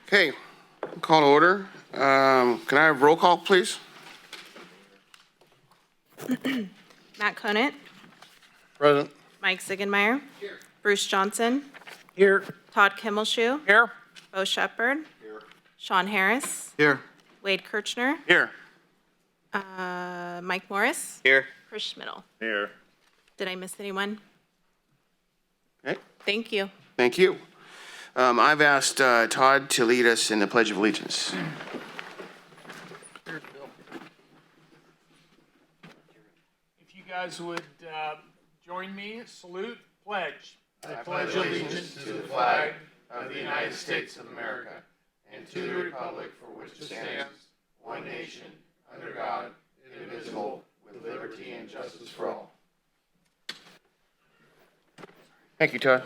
Okay, call to order. Can I have roll call, please? Matt Conant, Present. Mike Ziegenmeyer, Bruce Johnson, Here. Todd Kimmelshoe, Here. Bo Shepard, Sean Harris, Here. Wade Kirchner, Here. Mike Morris, Here. Chris Schmidl. Here. Did I miss anyone? Okay, Thank you. thank you. I've asked Todd to lead us in the Pledge of Allegiance. If you guys would join me, salute, pledge. I pledge allegiance to the flag of the United States of America and to the republic for which it stands, one nation, under God, indivisible, with liberty and justice for all. Thank you, Todd.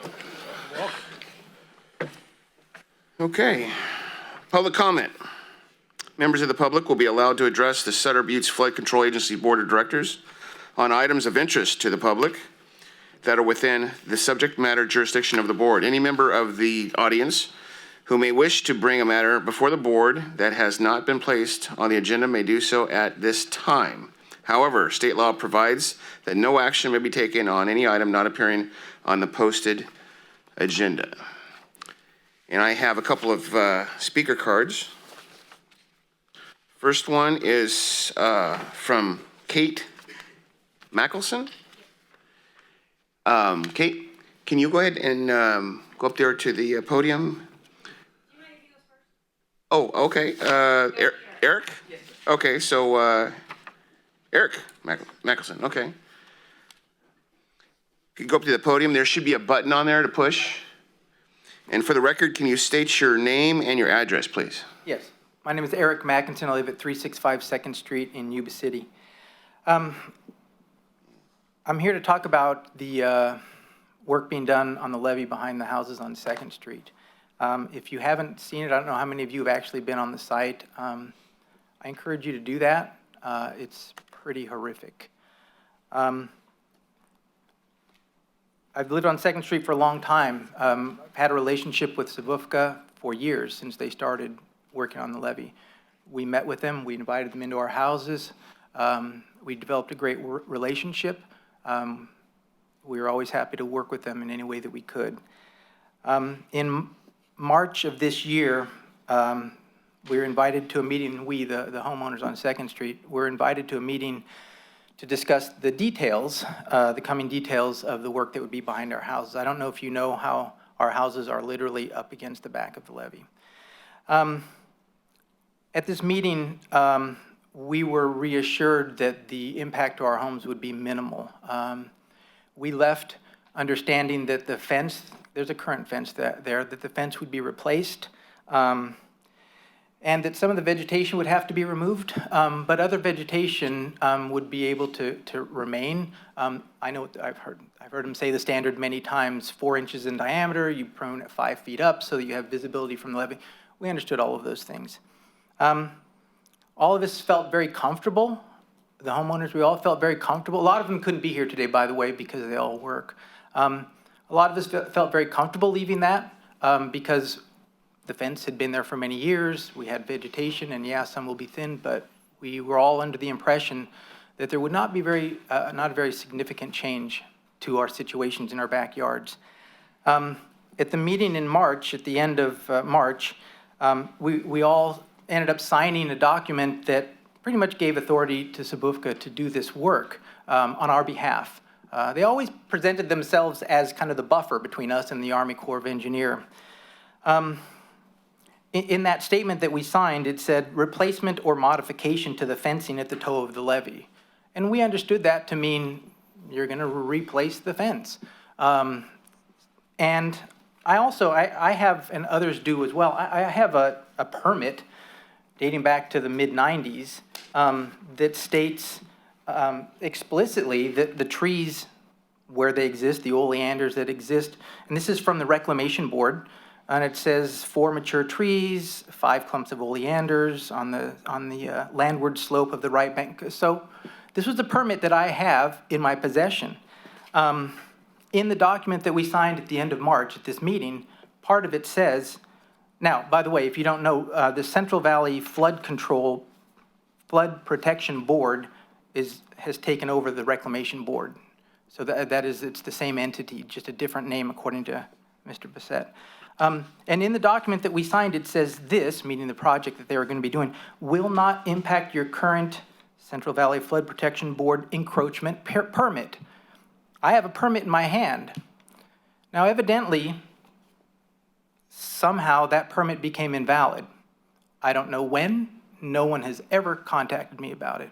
Okay, public comment. Members of the public will be allowed to address the Sutter Buttes Flood Control Agency Board of Directors on items of interest to the public that are within the subject matter jurisdiction of the board. Any member of the audience who may wish to bring a matter before the board that has not been placed on the agenda may do so at this time. However, state law provides that no action may be taken on any item not appearing on the posted agenda. And I have a couple of speaker cards. First one is from Kate Mackelson. Kate, can you go ahead and go up there to the podium? Oh, okay. Eric? Yes. Okay, so Eric Mackelson, okay. You go up to the podium. There should be a button on there to push. And for the record, can you state your name and your address, please? Yes. My name is Eric Mackinson. I live at 365 2nd Street in Yuba City. I'm here to talk about the work being done on the levee behind the houses on 2nd Street. If you haven't seen it, I don't know how many of you have actually been on the site. I encourage you to do that. It's pretty horrific. I've lived on 2nd Street for a long time. I've had a relationship with Sbfca for years since they started working on the levee. We met with them. We invited them into our houses. We developed a great relationship. We were always happy to work with them in any way that we could. In March of this year, we were invited to a meeting, the homeowners on 2nd Street, were invited to a meeting to discuss the details, the coming details of the work that would be behind our houses. I don't know if you know how our houses are literally up against the back of the levee. At this meeting, we were reassured that the impact to our homes would be minimal. We left understanding that the fence, there's a current fence there, that the fence would be replaced, and that some of the vegetation would have to be removed, but other vegetation would be able to remain. I know I've heard him say the standard many times: 4 inches in diameter. You prune at 5 feet up so that you have visibility from the levee. We understood all of those things. All of us felt very comfortable. The homeowners, we all felt very comfortable. A lot of them couldn't be here today, by the way, because they all work. A lot of us felt very comfortable leaving that because the fence had been there for many years. We had vegetation, and yeah, some will be thinned, but we were all under the impression that there would not be not a very significant change to our situations in our backyards. At the meeting in March, at the end of March, we all ended up signing a document that pretty much gave authority to Sbfca to do this work on our behalf. They always presented themselves as kind of the buffer between us and the Army Corps of Engineers. In that statement that we signed, it said replacement or modification to the fencing at the toe of the levee. And we understood that to mean you're going to replace the fence. And I also, I have, and others do as well, I have a permit dating back to the mid-90s that states explicitly that the trees where they exist, the oleanders that exist, and this is from the Reclamation Board, and it says 4 mature trees, 5 clumps of oleanders on the landward slope of the right bank. So this was the permit that I have in my possession. In the document that we signed at the end of March at this meeting, part of it says Now, by the way, if you don't know, the Central Valley Flood Protection Board has taken over the Reclamation Board. So it's the same entity, just a different name according to Mr. Bissett. And in the document that we signed, it says this, meaning the project that they were going to be doing, will not impact your current Central Valley Flood Protection Board encroachment permit. I have a permit in my hand. Now, evidently, somehow that permit became invalid. I don't know when. No one has ever contacted me about it.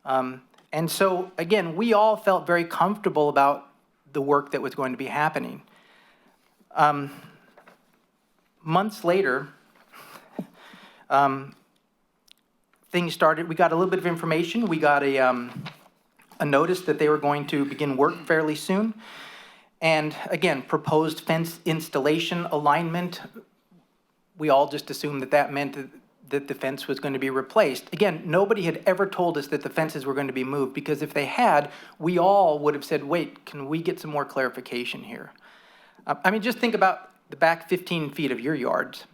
And so, again, we all felt very comfortable about the work that was going to be happening. Months later, things started. We got a little bit of information. We got a notice that they were going to begin work fairly soon. And again, proposed fence installation alignment. We all just assumed that meant that the fence was going to be replaced. Again, nobody had ever told us that the fences were going to be moved, because if they had, we all would have said, wait, can we get some more clarification here? I mean, just think about the back 15 feet of your yards.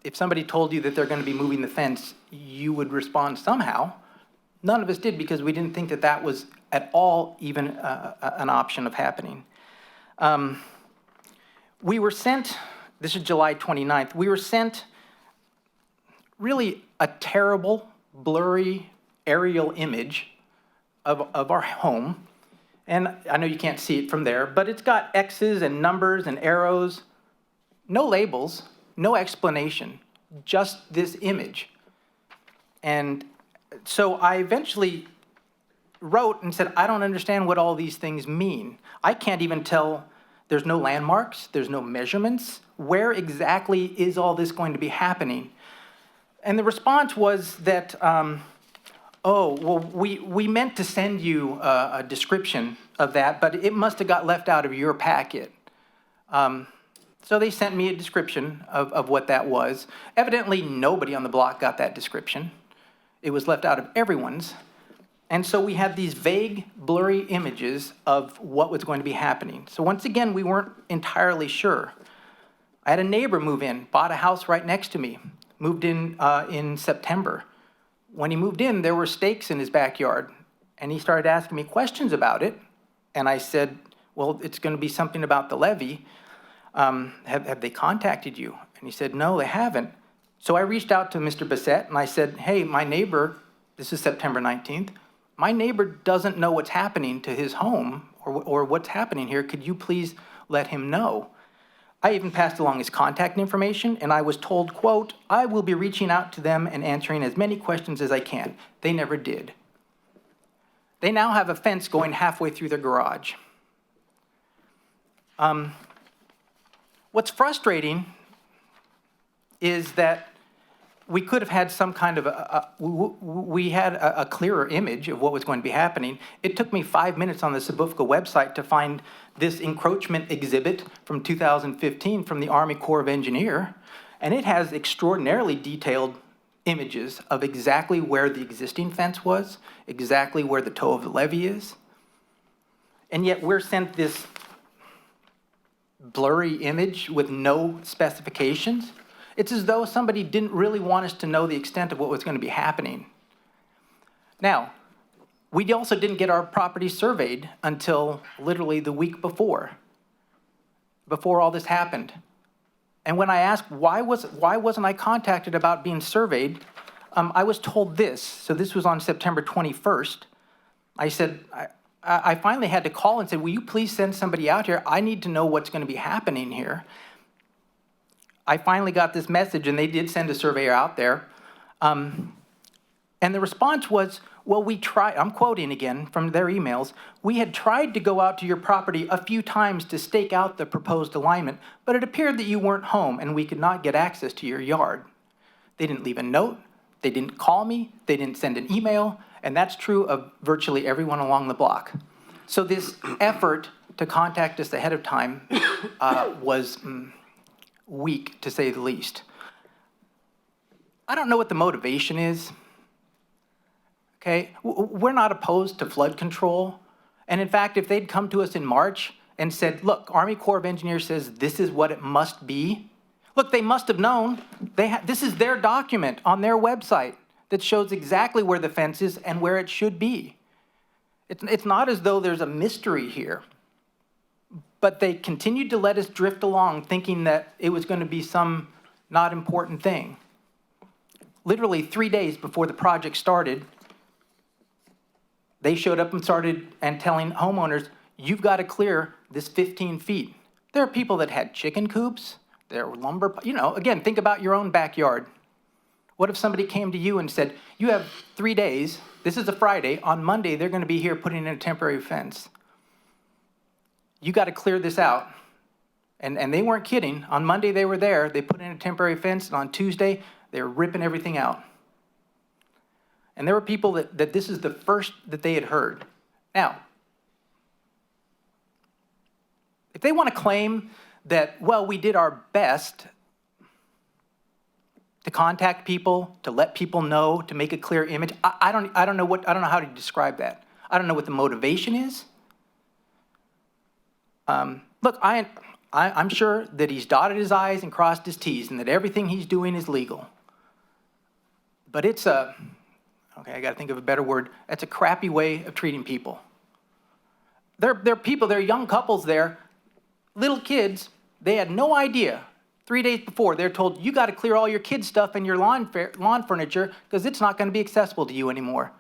If somebody told you that they're going to be moving the fence, you would respond somehow. None of us did, because we didn't think that that was at all even an option of happening. We were sent, this is July 29th, we were sent really a terrible, blurry aerial image of our home. And I know you can't see it from there, but it's got X's and numbers and arrows, no labels, no explanation, just this image. And so I eventually wrote and said, I don't understand what all these things mean. I can't even tell, there's no landmarks, there's no measurements. Where exactly is all this going to be happening? And the response was that, oh, well, we meant to send you a description of that, but it must have got left out of your packet. So they sent me a description of what that was. Evidently, nobody on the block got that description. It was left out of everyone's. And so we had these vague, blurry images of what was going to be happening. So once again, we weren't entirely sure. I had a neighbor move in, bought a house right next to me, moved in September. When he moved in, there were stakes in his backyard, and he started asking me questions about it. And I said, well, it's going to be something about the levee. Have they contacted you? And he said, no, they haven't. So I reached out to Mr. Bissett, and I said, hey, my neighbor, this is September 19th, my neighbor doesn't know what's happening to his home or what's happening here. Could you please let him know? I even passed along his contact information, and I was told, quote, I will be reaching out to them and answering as many questions as I can. They never did. They now have a fence going halfway through their garage. What's frustrating is that we could have had some kind of we had a clearer image of what was going to be happening. It took me 5 minutes on the Sbfca website to find this encroachment exhibit from 2015 from the Army Corps of Engineers, and it has extraordinarily detailed images of exactly where the existing fence was, exactly where the toe of the levee is, and yet we're sent this blurry image with no specifications. It's as though somebody didn't really want us to know the extent of what was going to be happening. Now, we also didn't get our property surveyed until literally the week before all this happened. And when I asked why wasn't I contacted about being surveyed, I was told this. So this was on September 21st. I said, I finally had to call and said, will you please send somebody out here? I need to know what's going to be happening here. I finally got this message, and they did send a surveyor out there. And the response was, well, we tried, I'm quoting again from their emails, we had tried to go out to your property a few times to stake out the proposed alignment, but it appeared that you weren't home and we could not get access to your yard. They didn't leave a note, they didn't call me, they didn't send an email, and that's true of virtually everyone along the block. So this effort to contact us ahead of time was weak, to say the least. I don't know what the motivation is. Okay, we're not opposed to flood control. And in fact, if they'd come to us in March and said, look, Army Corps of Engineers says this is what it must be. Look, they must have known. This is their document on their website that shows exactly where the fence is and where it should be. It's not as though there's a mystery here. But they continued to let us drift along thinking that it was going to be some not important thing. Literally 3 days before the project started, they showed up and started telling homeowners, you've got to clear this 15 feet. There are people that had chicken coops, there were lumber, again, think about your own backyard. What if somebody came to you and said, you have 3 days, this is a Friday, on Monday they're going to be here putting in a temporary fence. You got to clear this out. And they weren't kidding. On Monday they were there, they put in a temporary fence, and on Tuesday they were ripping everything out. And there were people that this is the first that they had heard. Now, if they want to claim that, well, we did our best to contact people, to let people know, to make a clear image, I don't know how to describe that. I don't know what the motivation is. Look, I'm sure that he's dotted his I's and crossed his T's and that everything he's doing is legal. But it's okay, I got to think of a better word. That's a crappy way of treating people. There are people, there are young couples there, little kids, they had no idea. 3 days before, they're told, you got to clear all your kids' stuff and your lawn furniture because it's not going to be accessible to you anymore.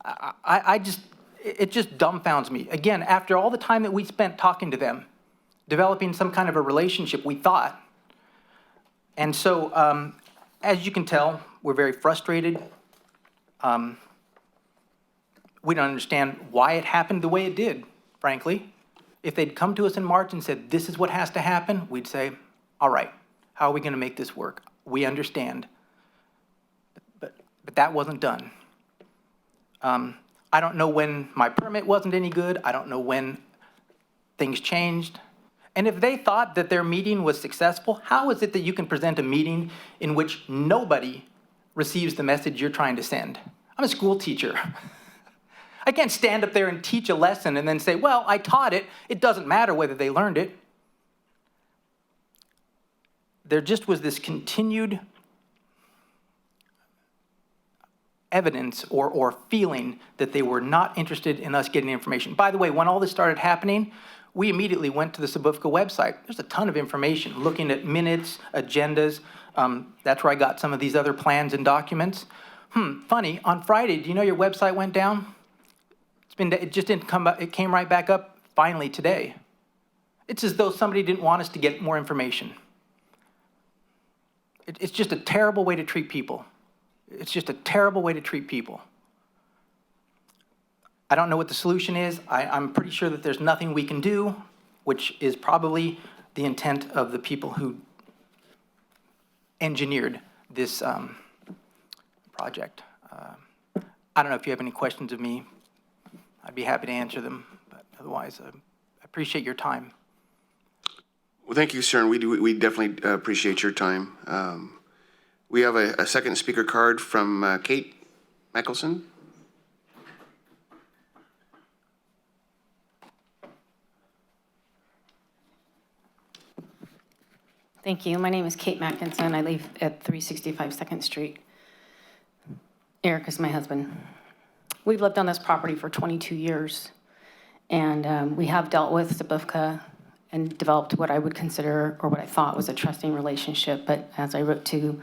It just dumbfounds me. Again, after all the time that we spent talking to them, developing some kind of a relationship, we thought. And so, as you can tell, we're very frustrated. We don't understand why it happened the way it did, frankly. If they'd come to us in March and said, this is what has to happen, we'd say, all right, how are we going to make this work? We understand. But that wasn't done. I don't know when my permit wasn't any good. I don't know when things changed. And if they thought that their meeting was successful, how is it that you can present a meeting in which nobody receives the message you're trying to send? I'm a school teacher. I can't stand up there and teach a lesson and then say, well, I taught it. It doesn't matter whether they learned it. There just was this continued evidence or feeling that they were not interested in us getting information. By the way, when all this started happening, we immediately went to the Sbfca website. There's a ton of information, looking at minutes, agendas. That's where I got some of these other plans and documents. Funny, on Friday, do you know your website went down? It just didn't come up, it came right back up finally today. It's as though somebody didn't want us to get more information. It's just a terrible way to treat people. It's just a terrible way to treat people. I don't know what the solution is. I'm pretty sure that there's nothing we can do, which is probably the intent of the people who engineered this project. I don't know if you have any questions of me. I'd be happy to answer them, but otherwise, I appreciate your time. Well, thank you, sir, and we definitely appreciate your time. We have a second speaker card from Kate Mackelson. Thank you. My name is Kate Mackinson. I live at 365 2nd Street. Eric is my husband. We've lived on this property for 22 years, and we have dealt with Sbfca and developed what I would consider, or what I thought was a trusting relationship, but as I wrote to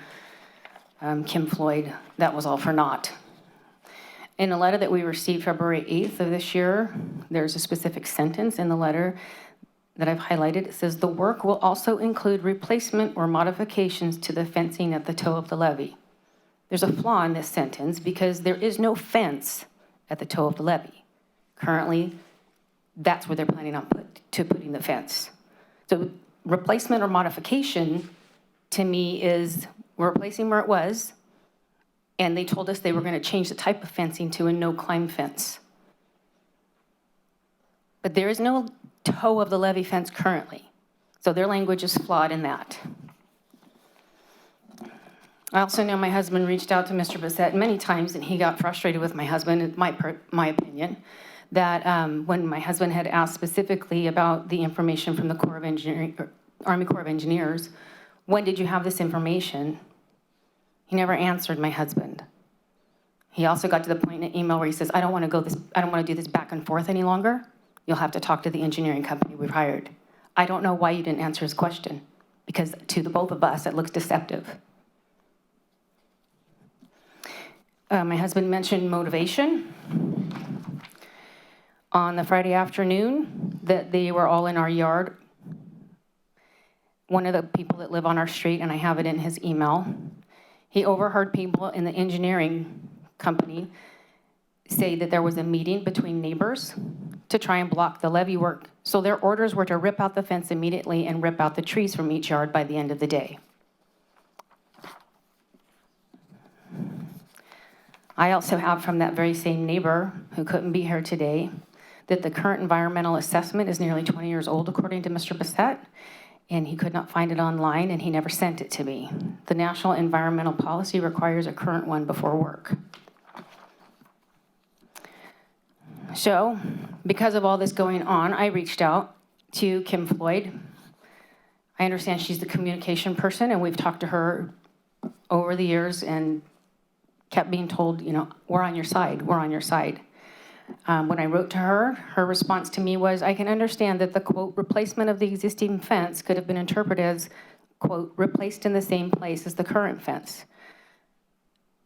Kim Floyd, that was all for naught. In a letter that we received February 8th of this year, there's a specific sentence in the letter that I've highlighted. It says, the work will also include replacement or modifications to the fencing at the toe of the levee. There's a flaw in this sentence because there is no fence at the toe of the levee. Currently, that's where they're planning on putting the fence. So replacement or modification to me is we're replacing where it was, and they told us they were going to change the type of fencing to a no-climb fence. But there is no toe of the levee fence currently. So their language is flawed in that. I also know my husband reached out to Mr. Bissett many times, and he got frustrated with my husband, in my opinion, that when my husband had asked specifically about the information from the Corps of Engineering, Army Corps of Engineers, when did you have this information? He never answered my husband. He also got to the point in an email where he says, I don't want to do this back and forth any longer. You'll have to talk to the engineering company we've hired. I don't know why you didn't answer his question, because to the both of us, it looks deceptive. My husband mentioned motivation on the Friday afternoon, that they were all in our yard. One of the people that live on our street, and I have it in his email, he overheard people in the engineering company say that there was a meeting between neighbors to try and block the levee work. So their orders were to rip out the fence immediately and rip out the trees from each yard by the end of the day. I also have from that very same neighbor, who couldn't be here today, that the current environmental assessment is nearly 20 years old, according to Mr. Bissett, and he could not find it online, and he never sent it to me. The National Environmental Policy requires a current one before work. So, because of all this going on, I reached out to Kim Floyd. I understand she's the communication person, and we've talked to her over the years and kept being told, you know, we're on your side, we're on your side. When I wrote to her, her response to me was, I can understand that the, quote, replacement of the existing fence could have been interpreted as, quote, replaced in the same place as the current fence.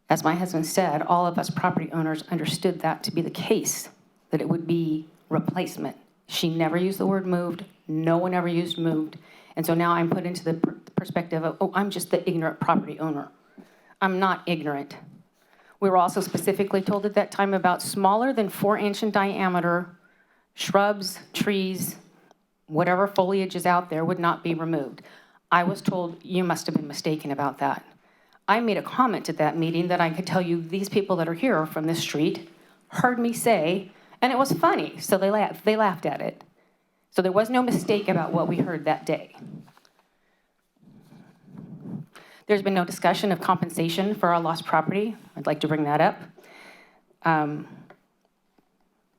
As my husband said, all of us property owners understood that to be the case, that it would be replacement. She never used the word moved. No one ever used moved. And so now I'm put into the perspective of, oh, I'm just the ignorant property owner. I'm not ignorant. We were also specifically told at that time about smaller than 4-inch in diameter shrubs, trees, whatever foliage is out there would not be removed. I was told, you must have been mistaken about that. I made a comment at that meeting that I could tell you these people that are here from this street heard me say, and it was funny, so they laughed at it. So there was no mistake about what we heard that day. There's been no discussion of compensation for our lost property. I'd like to bring that up. And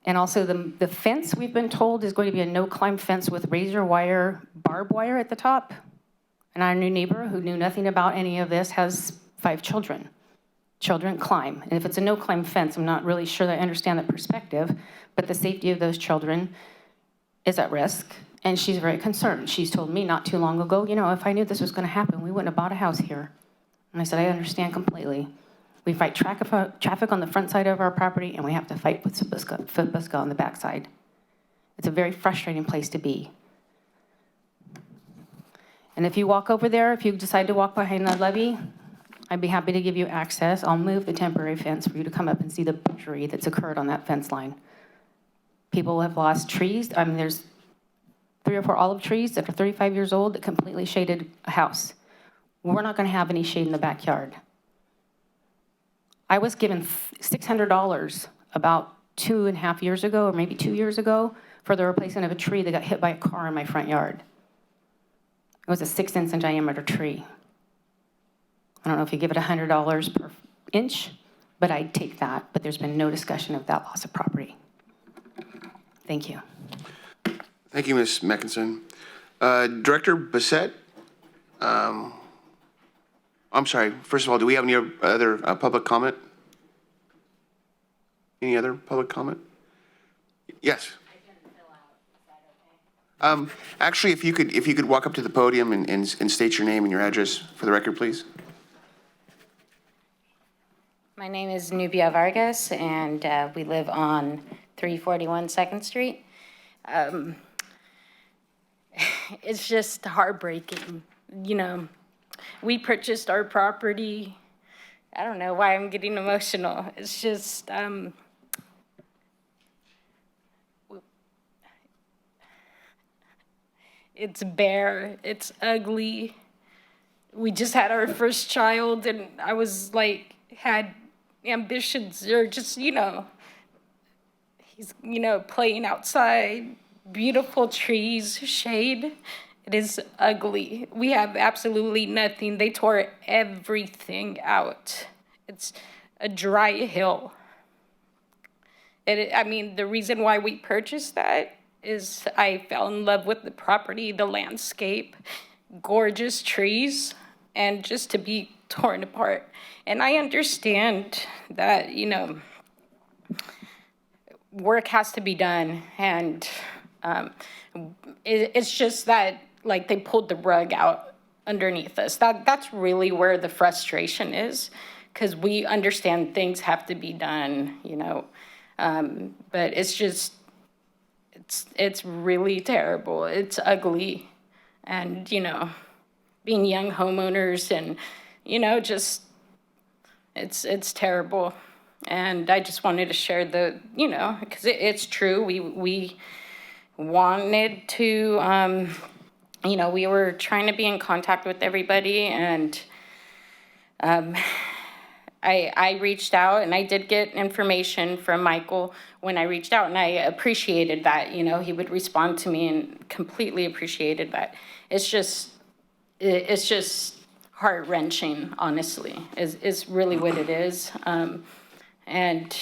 also the fence, we've been told, is going to be a no-climb fence with razor wire, barbed wire at the top. And our new neighbor, who knew nothing about any of this, has 5 children. Children climb. And if it's a no-climb fence, I'm not really sure that I understand the perspective, but the safety of those children is at risk. And she's very concerned. She's told me not too long ago, you know, if I knew this was going to happen, we wouldn't have bought a house here. And I said, I understand completely. We fight traffic on the front side of our property, and we have to fight with Sbfca on the back side. It's a very frustrating place to be. And if you walk over there, if you decide to walk behind the levee, I'd be happy to give you access. I'll move the temporary fence for you to come up and see the butchery that's occurred on that fence line. People have lost trees. I mean, there's 3 or 4 olive trees that are 35 years old that completely shaded a house. We're not going to have any shade in the backyard. I was given $600 about 2.5 years ago, or maybe 2 years ago, for the replacement of a tree that got hit by a car in my front yard. It was a 6-inch in diameter tree. I don't know if you give it $100 per inch, but I'd take that. But there's been no discussion of that loss of property. Thank you. Thank you, Ms. Meckinson. Director Bissett, I'm sorry, first of all, do we have any other public comment? Any other public comment? Yes. Actually, if you could walk up to the podium and state your name and your address for the record, please. My name is Nubia Vargas, and we live on 341 2nd Street. It's just heartbreaking. You know, we purchased our property. I don't know why I'm getting emotional. It's just, it's bare, it's ugly. We just had our first child, and I was like, had ambitions, or just, you know, he's, you know, playing outside, beautiful trees, shade. It is ugly. We have absolutely nothing. They tore everything out. It's a dry hill. I mean, the reason why we purchased that is I fell in love with the property, the landscape, gorgeous trees, and just to be torn apart. And I understand that, you know, work has to be done, and it's just that, like, they pulled the rug out underneath us. That's really where the frustration is, because we understand things have to be done, you know, but it's just, it's really terrible. It's ugly, and, you know, being young homeowners and, you know, just, it's terrible. And I just wanted to share the, you know, because it's true. We wanted to, you know, we were trying to be in contact with everybody, and I reached out, and I did get information from Michael when I reached out, and I appreciated that. You know, he would respond to me, and completely appreciated that. It's just heart-wrenching, honestly, is really what it is. And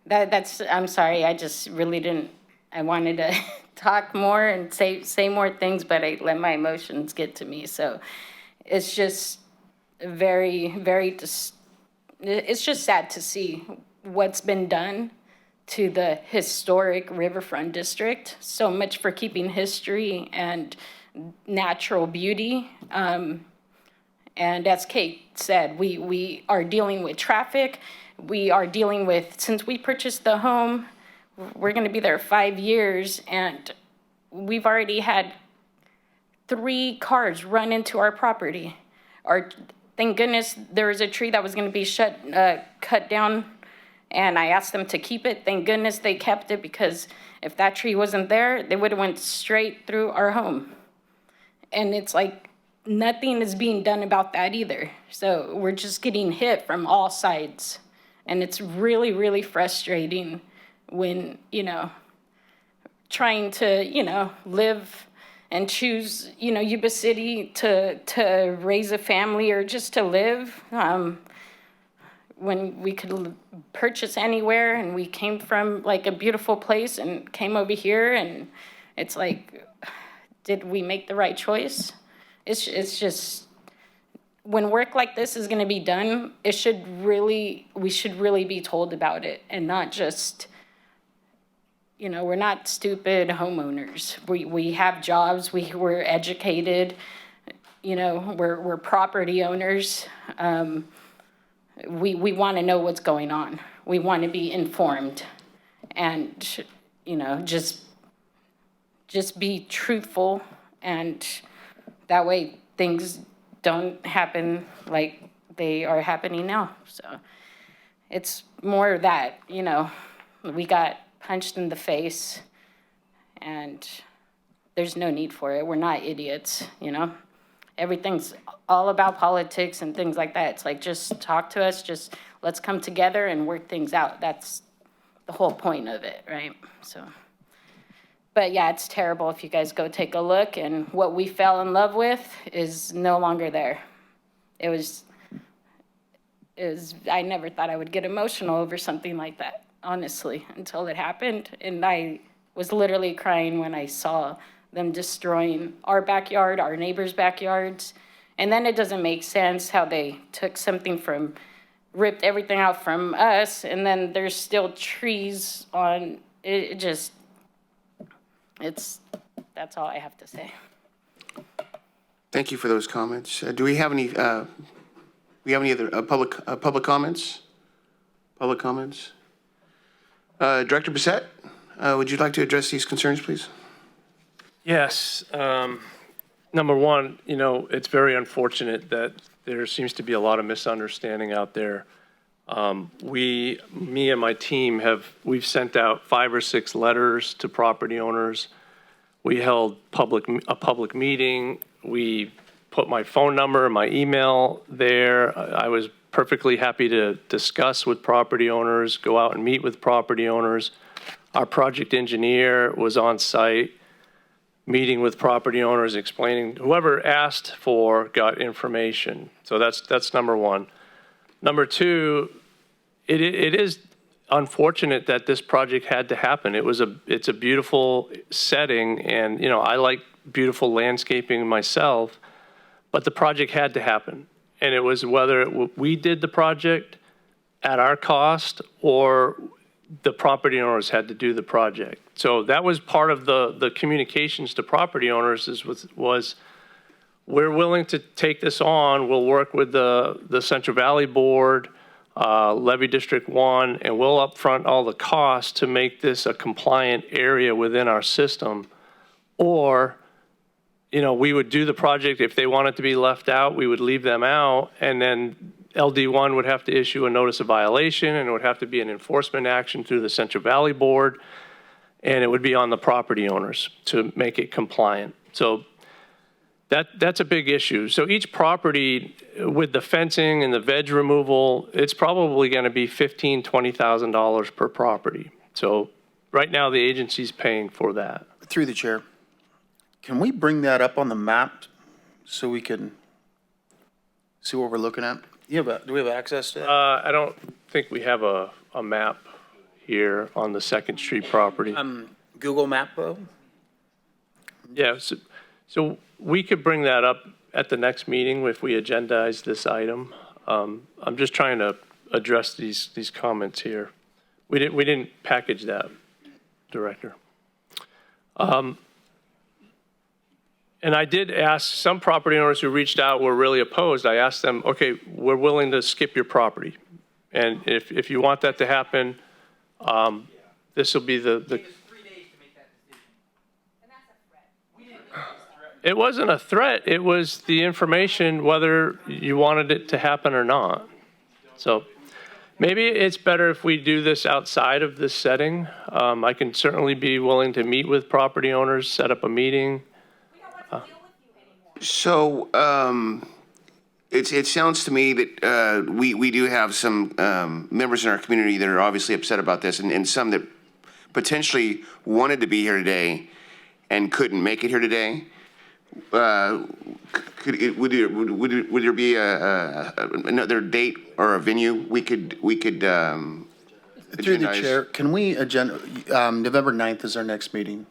that's, I'm sorry, I just really didn't, I wanted to talk more and say more things, but I let my emotions get to me. So it's just very, it's just sad to see what's been done to the historic Riverfront District. So much for keeping history and natural beauty. And as Kate said, we are dealing with traffic. We are dealing with, since we purchased the home, we're gonna be there 5 years, and we've already had 3 cars run into our property. Thank goodness there was a tree that was gonna be cut down, and I asked them to keep it. Thank goodness they kept it, because if that tree wasn't there, they would've went straight through our home. And it's like, nothing is being done about that either. So we're just getting hit from all sides. And it's really, really frustrating when, you know, trying to, you know, live and choose, you know, Yuba City to raise a family or just to live, when we could purchase anywhere, and we came from like a beautiful place and came over here, and it's like, did we make the right choice? It's just, when work like this is gonna be done, we should really be told about it, and not just, you know, we're not stupid homeowners. We have jobs, we're educated, you know, we're property owners. We wanna know what's going on. We wanna be informed, and, you know, just be truthful, and that way things don't happen like they are happening now. So it's more that, you know, we got punched in the face, and there's no need for it. We're not idiots, you know? Everything's all about politics and things like that. It's like, just talk to us, just let's come together and work things out. That's the whole point of it, right? So, but yeah, it's terrible. If you guys go take a look, and what we fell in love with is no longer there. It was, I never thought I would get emotional over something like that, honestly, until it happened. And I was literally crying when I saw them destroying our backyard, our neighbors' backyards. And then it doesn't make sense how they took something ripped everything out from us, and then there's still trees on it. That's all I have to say. Thank you for those comments. Do we have any other public comments? Public comments? Director Bissett, would you like to address these concerns, please? Yes. Number one, you know, it's very unfortunate that there seems to be a lot of misunderstanding out there. Me and my team we've sent out 5 or 6 letters to property owners. We held a public meeting. We put my phone number, my email there. I was perfectly happy to discuss with property owners, go out and meet with property owners. Our project engineer was on site, meeting with property owners, explaining, whoever asked for got information. So that's number one. Number two, it is unfortunate that this project had to happen. It's a beautiful setting, and, I like beautiful landscaping myself, but the project had to happen. And it was whether we did the project at our cost or the property owners had to do the project. So that was part of the communications to property owners was we're willing to take this on. We'll work with the Central Valley Board, Levee District 1, and we'll upfront all the costs to make this a compliant area within our system. Or, we would do the project. If they wanted to be left out, we would leave them out, and then LD1 would have to issue a notice of violation, and it would have to be an enforcement action through the Central Valley Board, and it would be on the property owners to make it compliant. So that's a big issue. So each property with the fencing and the veg removal, it's probably going to be $15,000, $20,000 per property. So right now the agency's paying for that. Through the chair, can we bring that up on the map so we can see what we're looking at? Do we have access to that? I don't think we have a map here on the 2nd Street property. Google Map, though? Yeah, so we could bring that up at the next meeting if we agendize this item. I'm just trying to address these comments here. We didn't package that, Director. And I did ask some property owners who reached out were really opposed. I asked them, okay, we're willing to skip your property. And if you want that to happen, this will be the. 3 days to make that decision. And that's a threat. It wasn't a threat. It was the information whether you wanted it to happen or not. So maybe it's better if we do this outside of this setting. I can certainly be willing to meet with property owners, set up a meeting. So it sounds to me that we do have some members in our community that are obviously upset about this, and some that potentially wanted to be here today and couldn't make it here today. Would there be another date or a venue we could Through the agendize? chair, can we November 9th is our next meeting.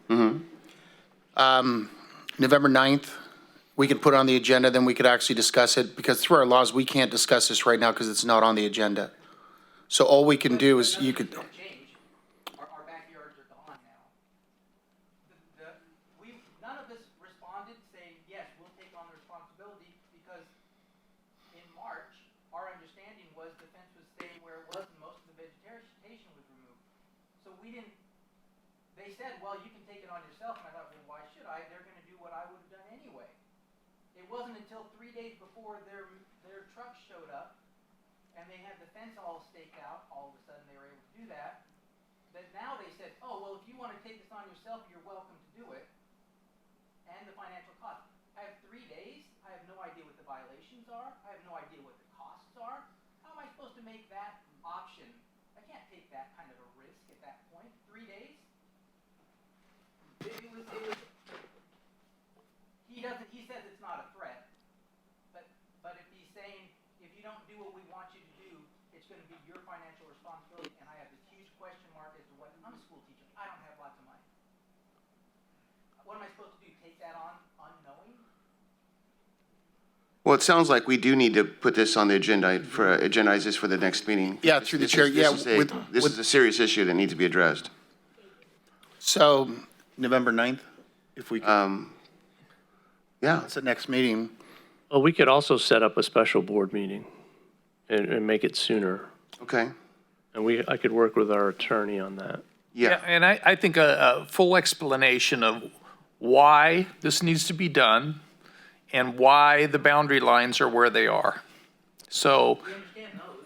November 9th, we could put it on the agenda, then we could actually discuss it, because through our laws, we can't discuss this right now because it's not on the agenda. So all we can do is you could, Change. Our backyards are gone now. None of us responded saying, yes, we'll take on the responsibility, because in March, our understanding was the fence was staying where it was and most of the vegetation was removed. So we didn't, they said, well, you can take it on yourself, and I thought, well, why should I? They're gonna do what I would have done anyway. It wasn't until 3 days before their trucks showed up, and they had the fence all staked out, all of a sudden they were able to do that, that now they said, oh, well, if you want to take this on yourself, you're welcome to do it, and the financial cost. I have 3 days, I have no idea what the violations are, I have no idea what the costs are. How am I supposed to make that option? I can't take that kind of a risk at that point. 3 days? He says it's not a threat, but if he's saying, if you don't do what we want you to do, it's going to be your financial responsibility, and I have this huge question mark as to what, I'm a school teacher, I don't have lots of money. What am I supposed to do, take that on unknowing? Well, it sounds like we do need to put this on the agenda agendize this for the next meeting. yeah, through the chair, yeah. This is a serious issue that needs to be addressed. So November 9th, if we could, Yeah. that's the next meeting. Well, we could also set up a special board meeting and make it sooner. Okay. And I could work with our attorney on that. Yeah. And I think a full explanation of why this needs to be done and why the boundary lines are where they are. So,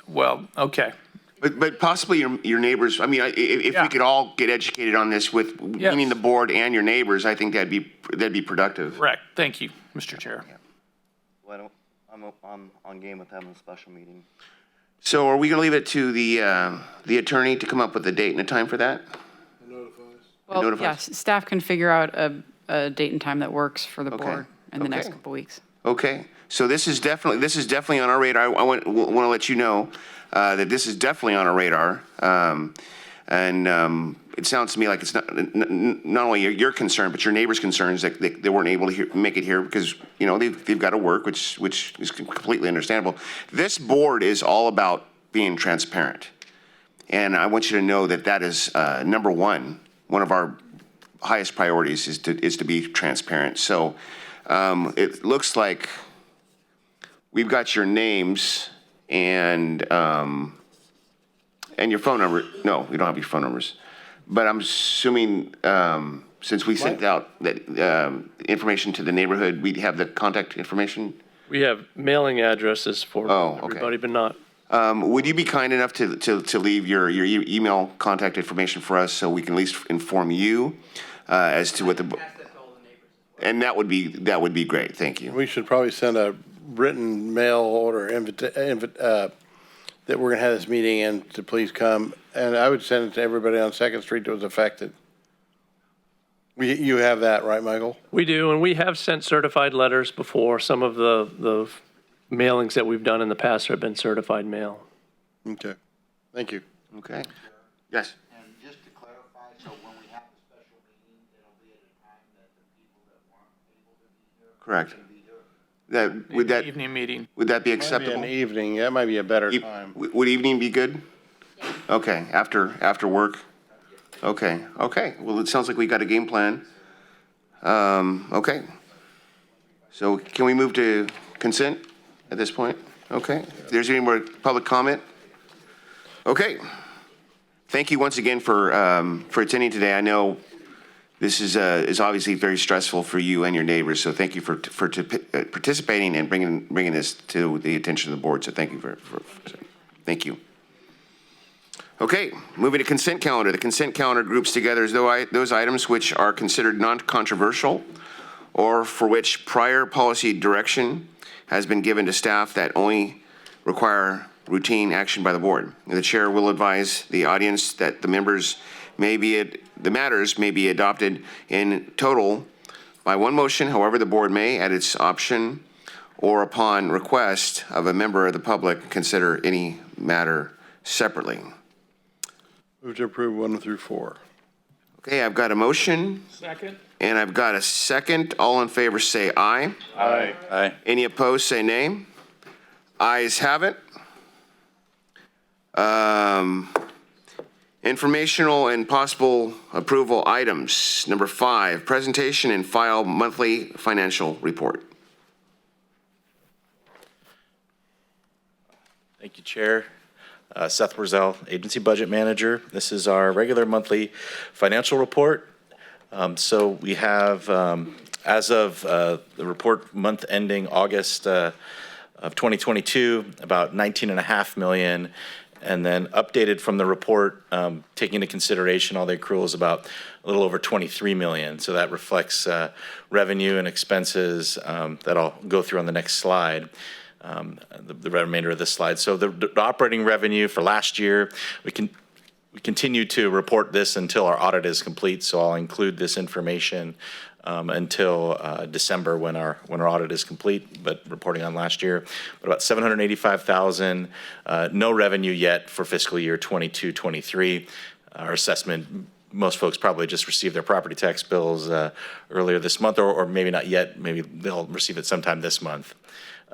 well, okay. But possibly your neighbors, I mean, if Yeah. we could all get educated on this with, Yes. meaning the board and your neighbors, I think that'd be productive. Correct. Thank you, Mr. Chair. Well, I'm on game with having a special meeting. So are we going to leave it to the attorney to come up with a date and a time for that? Well, notify yeah, us. staff can figure out a date and time that works for the Okay. board in the next Okay. couple weeks. Okay, so this is definitely on our radar. I want to let you know that this is definitely on our radar. It sounds to me like it's not only your concern, but your neighbor's concerns that they weren't able to make it here because, you know, they've got to work, which is completely understandable. This board is all about being transparent. And I want you to know that that is number one of our highest priorities is to be transparent. So it looks like we've got your names and your phone number. No, we don't have your phone numbers. But I'm assuming since we sent out that information to the neighborhood, we have the contact information. We have mailing addresses for everybody, but not. Would you be kind enough to leave your email contact information for us so we can at least inform you as to what the. And that would be great. Thank you. We should probably send a written mail order that we're going to have this meeting and to please come. And I would send it to everybody on Second Street that was affected. You have that, right, Michael? We do, and we have sent certified letters before. Some of the mailings that we've done in the past have been certified mail. Okay. Thank you. Okay. Yes. And just to clarify, so when we have the special meeting, it'll be at a time that the people that weren't able to be here. Correct. Can be here. Evening meeting. Would that be Might be acceptable? an evening. That might be a better time. Would evening be good? Okay, after work? Okay. Well, it sounds like we got a game plan. Okay. So can we move to consent at this point? Okay. If there's any more public comment? Okay. Thank you once again for attending today. I know this is obviously very stressful for you and your neighbors, so thank you for participating and bringing this to the attention of the board. So thank you thank you. Okay, moving to consent calendar. The consent calendar groups together those items which are considered non-controversial or for which prior policy direction has been given to staff that only require routine action by the board. The chair will advise the audience that the matters may be adopted in total by one motion. However, the board may, at its option or upon request of a member of the public, consider any matter separately. Move to approve 1 through 4. Okay, I've got a motion Second. and I've got a second. All in favor say aye. Aye. Aye. Any opposed say nay. Ayes have it. Informational and possible approval items. Number 5, presentation and file monthly financial report. Thank you, Chair. Seth Wurzel, Agency Budget Manager. This is our regular monthly financial report. So we have, as of the report month ending August of 2022, about $19.5 million. And then updated from the report, taking into consideration all the accruals, about a little over $23 million. So that reflects revenue and expenses that I'll go through on the next slide. The remainder of this slide. So the operating revenue for last year, we continue to report this until our audit is complete. So I'll include this information until December when our audit is complete, but reporting on last year. But about $785,000, no revenue yet for fiscal year 22-23. Our assessment, most folks probably just received their property tax bills earlier this month, or maybe not yet. Maybe they'll receive it sometime this month.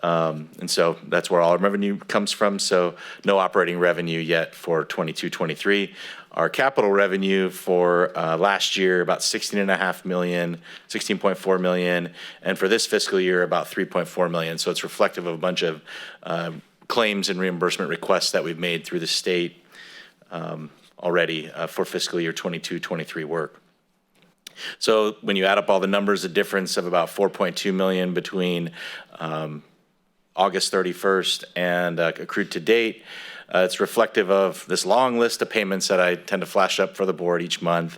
And so that's where all our revenue comes from. So no operating revenue yet for 22-23. Our capital revenue for last year, about $16.5 million, $16.4 million. And for this fiscal year, about $3.4 million. So it's reflective of a bunch of claims and reimbursement requests that we've made through the state already for fiscal year 22-23 work. So when you add up all the numbers, a difference of about $4.2 million between August 31st and accrued to date. It's reflective of this long list of payments that I tend to flash up for the board each month.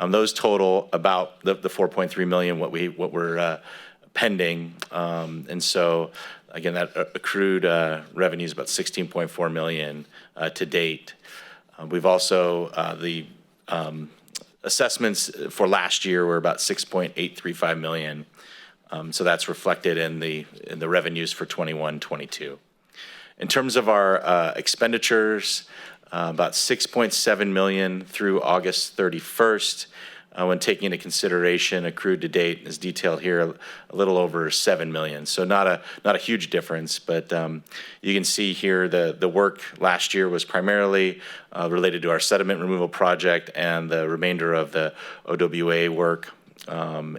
Those total about the $4.3 million what we're pending. And so again, that accrued revenue is about $16.4 million to date. We've also the assessments for last year were about $6.835 million. So that's reflected in the revenues for 21, 22. In terms of our expenditures, about 6.7 million through August 31st. When taking into consideration accrued to date, as detailed here, a little over 7 million. So not a huge difference, but you can see here the work last year was primarily related to our sediment removal project and the remainder of the OWA work and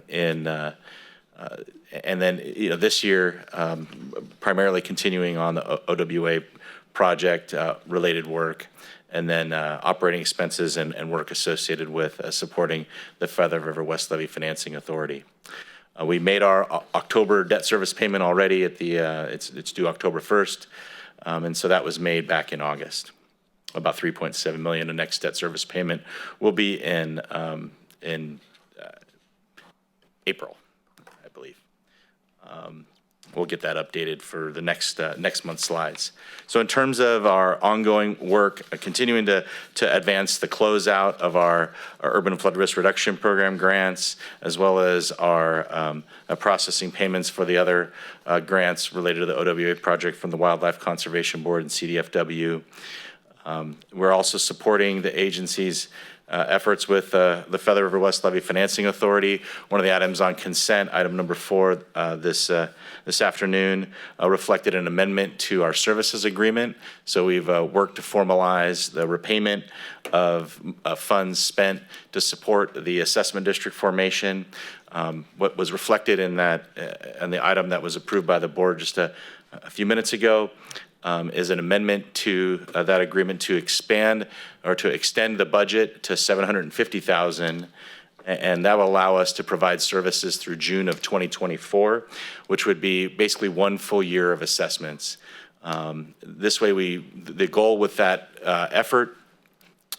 then, this year, primarily continuing on the OWA project related work, and then operating expenses and work associated with supporting the Feather River West Levee Financing Authority. We made our October debt service payment already at the, it's due October 1st, and so that was made back in August. About 3.7 million. The next debt service payment will be in April, I believe. We'll get that updated for the next month's slides. So in terms of our ongoing work, continuing to advance the closeout of our urban and flood risk reduction program grants, as well as our processing payments for the other grants related to the OWA project from the Wildlife Conservation Board and CDFW. We're also supporting the agency's efforts with the Feather River West Levee Financing Authority. One of the items on consent, item number 4, this afternoon, reflected an amendment to our services agreement. So we've worked to formalize the repayment of funds spent to support the assessment district formation. What was reflected in that, and the item that was approved by the board just a few minutes ago, is an amendment to that agreement to expand or to extend the budget to $750,000, and that will allow us to provide services through June of 2024, which would be basically 1 full year of assessments. This way, the goal with that effort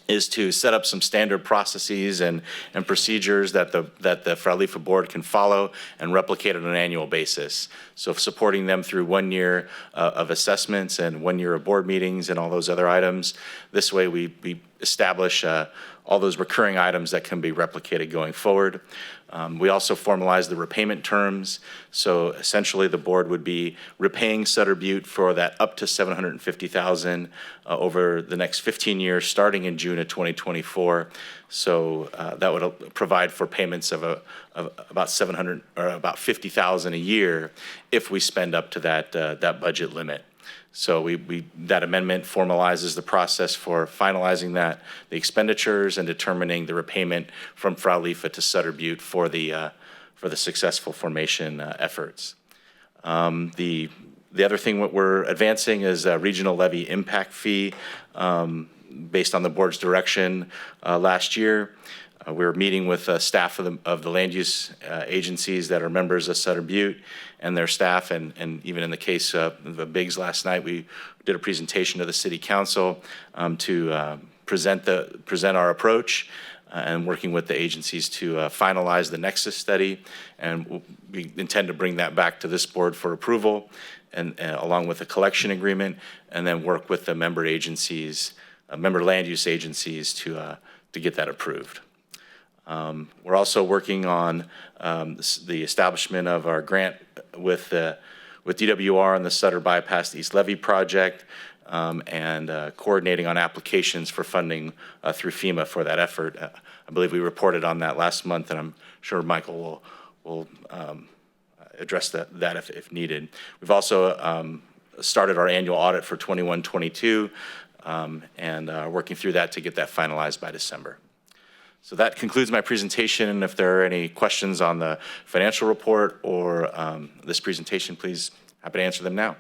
is to set up some standard processes and procedures that the Fralifa board can follow and replicate on an annual basis. So supporting them through 1 year of assessments and 1 year of board meetings and all those other items. This way we establish all those recurring items that can be replicated going forward. We also formalize the repayment terms. So essentially the board would be repaying Sutter Butte for that up to $750,000 over the next 15 years, starting in June of 2024. So that would provide for payments of about $50,000 a year if we spend up to that budget limit. So that amendment formalizes the process for finalizing the expenditures and determining the repayment from Fralifa to Sutter Butte for the successful formation efforts. The other thing what we're advancing is a regional levy impact fee based on the board's direction last year. We were meeting with staff of the land use agencies that are members of Sutter Butte and their staff, and even in the case of the Biggs last night, we did a presentation to the city council to present our approach and working with the agencies to finalize the nexus study, and we intend to bring that back to this board for approval, and along with a collection agreement, and then work with the member agencies, member land use agencies to get that approved. We're also working on the establishment of our grant with DWR on the Sutter Bypass East Levee project, and coordinating on applications for funding through FEMA for that effort. I believe we reported on that last month, and I'm sure Michael will address that if needed. We've also started our annual audit for 21-22, and are working through that to get that finalized by December. So that concludes my presentation, and if there are any questions on the financial report or this presentation, please, happy to answer them now.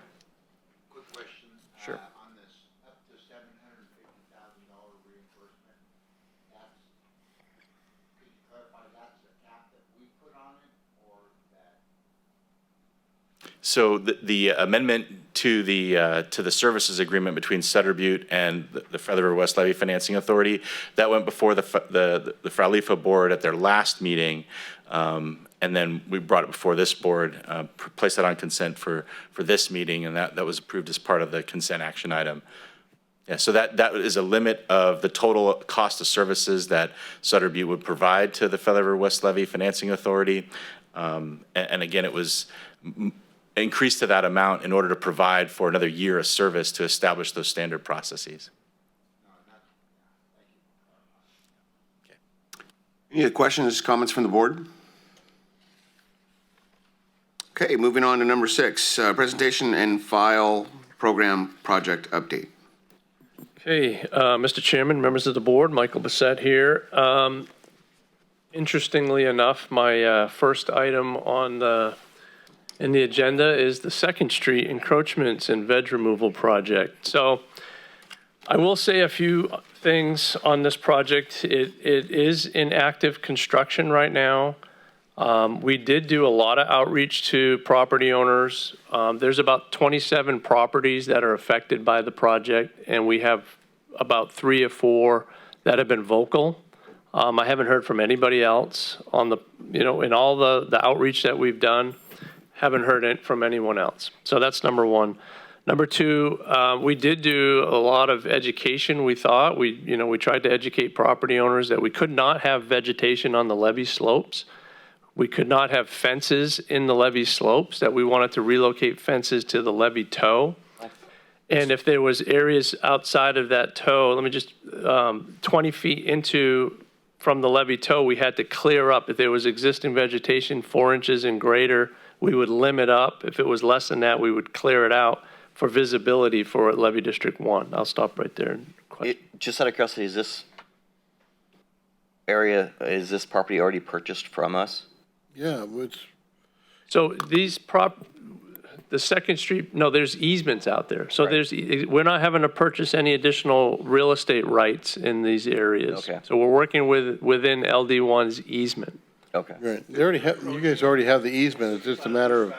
Quick question. Sure. On this up to $750,000 reimbursement, could you clarify, that's the cap that we put on it, or that? So the amendment to the services agreement between Sutter Butte and the Feather River West Levee Financing Authority, that went before the Fralifa board at their last meeting, and then we brought it before this board, placed that on consent for this meeting, and that was approved as part of the consent action item. Yeah, so that is a limit of the total cost of services that Sutter Butte would provide to the Feather River West Levee Financing Authority. And again, it was increased to that amount in order to provide for another year of service to establish those standard processes. Any other questions, comments from the board? Okay, moving on to number 6, presentation and file program project update. Okay, Mr. Chairman, members of the board, Michael Bissett here. Interestingly enough, my first item in the agenda is the 2nd Street encroachments and veg removal project. So I will say a few things on this project. It is in active construction right now. We did do a lot of outreach to property owners. There's about 27 properties that are affected by the project, and we have about 3 or 4 that have been vocal. I haven't heard from anybody else on in all the outreach that we've done, haven't heard it from anyone else. So that's number 1. Number 2, we did do a lot of education. We thought we tried to educate property owners that we could not have vegetation on the levee slopes. We could not have fences in the levee slopes, that we wanted to relocate fences to the levee toe. And if there was areas outside of that toe, 20 feet from the levee toe, we had to clear up. If there was existing vegetation 4 inches and greater, we would limit up. If it was less than that, we would clear it out for visibility for Levee District 1. I'll stop right there. Just out of curiosity, is this property already purchased from us? Yeah, So the 2nd Street, no, there's easements out there. So we're not having to purchase any additional real estate rights in these areas. Okay. So we're working within LD1's easement. Okay. right. You guys already have the easement. It's just a matter of,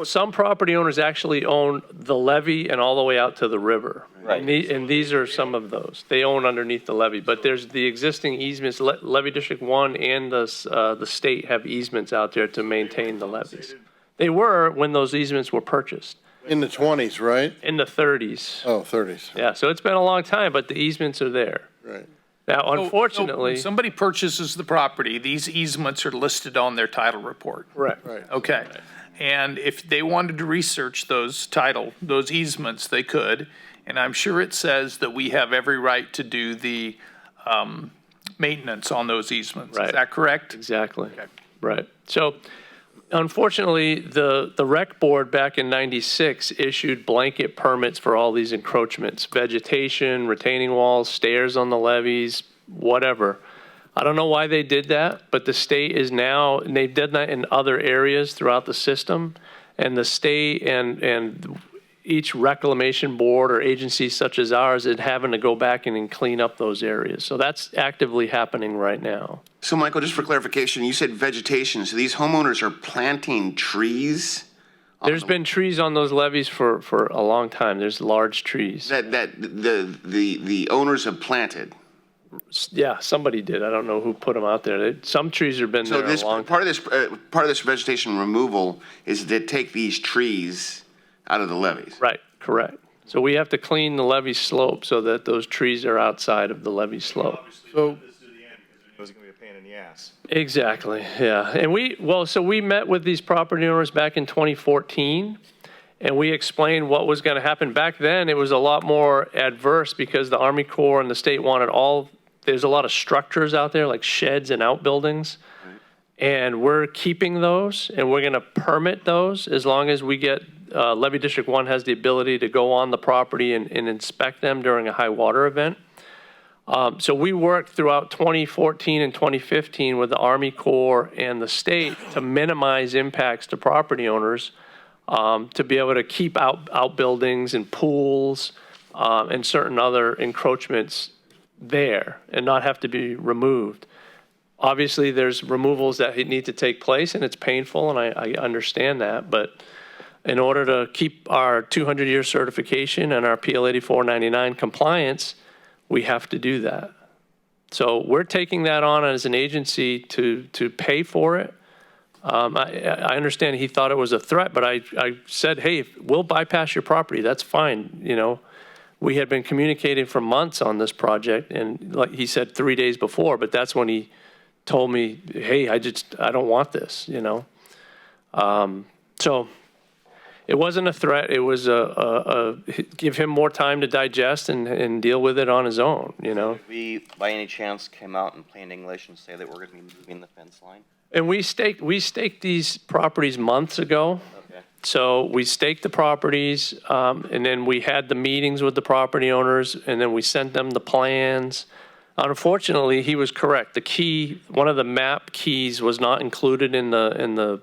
Some property owners actually own the levee and all the way out to the river. Right. And these are some of those. They own underneath the levee, but there's the existing easements. Levee District 1 and the state have easements out there to maintain the levees. They were when those easements were purchased. in the 20s, right? In the 30s. Oh, 30s. Yeah, so it's been a long time, but the easements are there. Right. Now, So unfortunately. when somebody purchases the property, these easements are listed on their title report. Correct. Right. Okay. And if they wanted to research those easements, they could. And I'm sure it says that we have every right to do the maintenance on those easements. Right. Is that correct? Exactly. Right. So unfortunately, the rec board back in '96 issued blanket permits for all these encroachments, vegetation, retaining walls, stairs on the levees, whatever. I don't know why they did that, but the state is now, and they've done that in other areas throughout the system, and the state and each reclamation board or agency such as ours is having to go back and clean up those areas. So that's actively happening right now. So, Michael, just for clarification, you said vegetation. So these homeowners are planting trees? There's been trees on those levees for a long time. There's large trees. That the owners have planted? Yeah, somebody did. I don't know who put them out there. Some trees have been So there a this long time. part of this vegetation removal is to take these trees out of the levees? Right, correct. So we have to clean the levee slope so that those trees are outside of the levee slope. So, It was going to be a pain in the ass. Exactly, yeah. And we met with these property owners back in 2014, and we explained what was going to happen. Back then, it was a lot more adverse because the Army Corps and the state wanted there's a lot of structures out there, like sheds and outbuildings. And we're keeping those, and we're going to permit those as long as we get, Levee District 1 has the ability to go on the property and inspect them during a high water event. So we worked throughout 2014 and 2015 with the Army Corps and the state to minimize impacts to property owners, to be able to keep outbuildings and pools and certain other encroachments there and not have to be removed. Obviously, there's removals that need to take place, and it's painful, and I understand that. But in order to keep our 200-year certification and our PL 8499 compliance, we have to do that. So we're taking that on as an agency to pay for it. I understand he thought it was a threat, but I said, hey, we'll bypass your property. That's fine. You know, we had been communicating for months on this project, and like he said 3 days before, but that's when he told me, hey, I don't want this, you know? So it wasn't a threat. It was give him more time to digest and deal with it on his own, you know? Did we, by any chance, come out in plain English and say that we're gonna be moving the fence line? And we staked these properties months ago. Okay. So we staked the properties, and then we had the meetings with the property owners, and then we sent them the plans. Unfortunately, he was correct. The key, one of the map keys was not included in the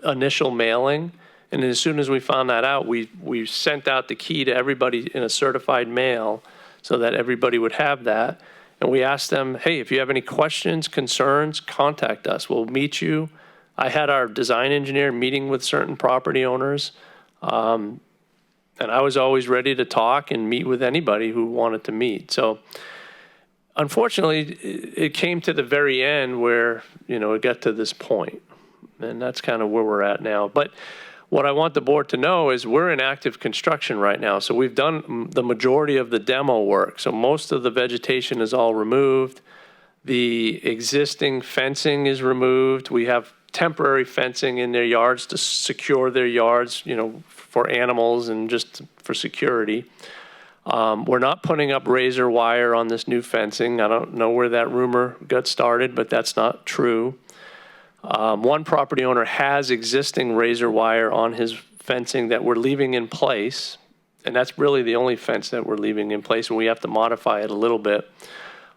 initial mailing. And as soon as we found that out, we sent out the key to everybody in a certified mail so that everybody would have that. And we asked them, hey, if you have any questions, concerns, contact us. We'll meet you. I had our design engineer meeting with certain property owners. And I was always ready to talk and meet with anybody who wanted to meet. So unfortunately, it came to the very end where, you know, it got to this point. And that's kind of where we're at now. But what I want the board to know is we're in active construction right now. So we've done the majority of the demo work. So most of the vegetation is all removed. The existing fencing is removed. We have temporary fencing in their yards to secure their yards, you know, for animals and just for security. We're not putting up razor wire on this new fencing. I don't know where that rumor got started, but that's not true. One property owner has existing razor wire on his fencing that we're leaving in place, and that's really the only fence that we're leaving in place, and we have to modify it a little bit.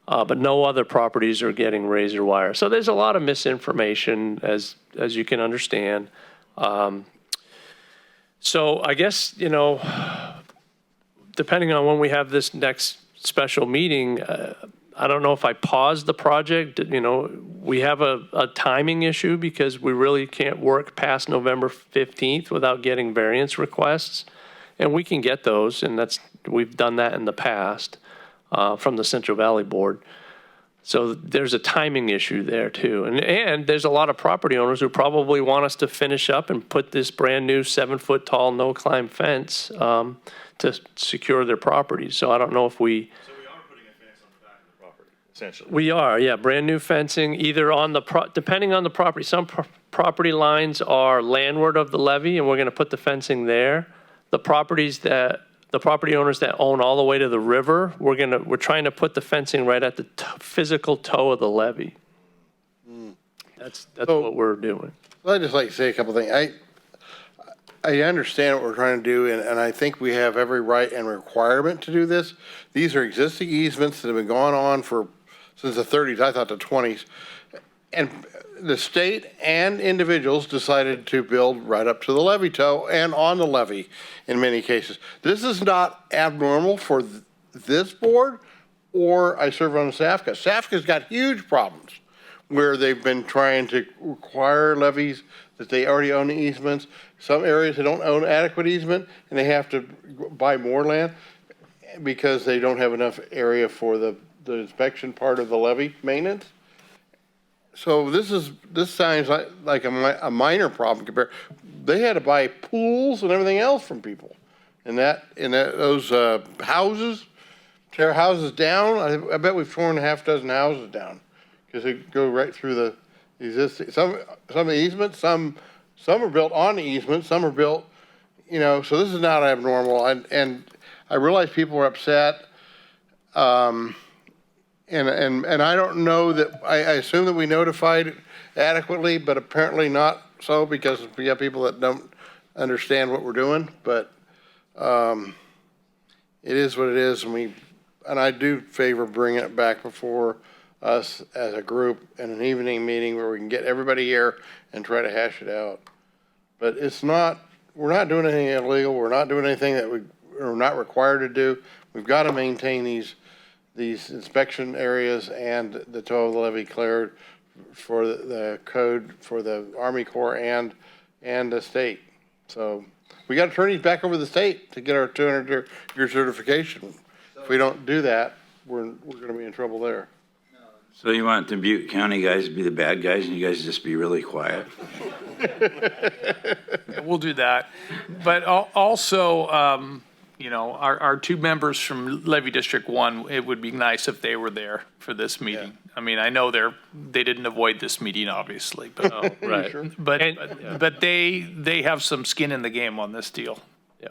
But no other properties are getting razor wire. So there's a lot of misinformation, as you can understand. So I guess, you know, depending on when we have this next special meeting, I don't know if I paused the project. You know, we have a timing issue because we really can't work past November 15th without getting variance requests. And we can get those, and we've done that in the past from the Central Valley Board. So there's a timing issue there too. And there's a lot of property owners who probably want us to finish up and put this brand new 7-foot tall no-climb fence to secure their properties. So I don't know if we... Essentially. We are, yeah, brand new fencing, either on the, depending on the property. Some property lines are landward of the levee, and we're going to put the fencing there. The property owners that own all the way to the river, we're trying to put the fencing right at the physical toe of the levee. That's what we're doing. I'd just like to say a couple things. I understand what we're trying to do, and I think we have every right and requirement to do this. These are existing easements that have been going on since the 30s, I thought the 20s. And the state and individuals decided to build right up to the levee toe and on the levee in many cases. This is not abnormal for this board, or I serve on Sbfca. Sbfca's got huge problems where they've been trying to require levees that they already own the easements. Some areas they don't own adequate easement and they have to buy more land because they don't have enough area for the inspection part of the levee maintenance. So this sounds like a minor problem compared. They had to buy pools and everything else from people, those houses, tear houses down. I bet we've torn half a dozen houses down because they go right through the existing. Some of the easements, some are built on the easement, some are built, you know. So this is not abnormal, and I realize people are upset. And I don't know that, I assume that we notified adequately, but apparently not so because we have people that don't understand what we're doing. But it is what it is, and I do favor bringing it back before us as a group in an evening meeting where we can get everybody here and try to hash it out. But we're not doing anything illegal. We're not doing anything that we're not required to do. We've got to maintain these inspection areas and the toe of the levee cleared for the code for the Army Corps and the state. So we got to turn these back over to the state to get our 200-year certification. If we don't do that, we're going to be in trouble there. So you want the Butte County guys to be the bad guys and you guys just be really quiet? We'll do that. But also, you know, our two members from Levy District 1, it would be nice if they were there for this meeting. I mean, I know they didn't avoid this meeting, obviously, but, Right. but they have some skin in the game on this deal. Yeah.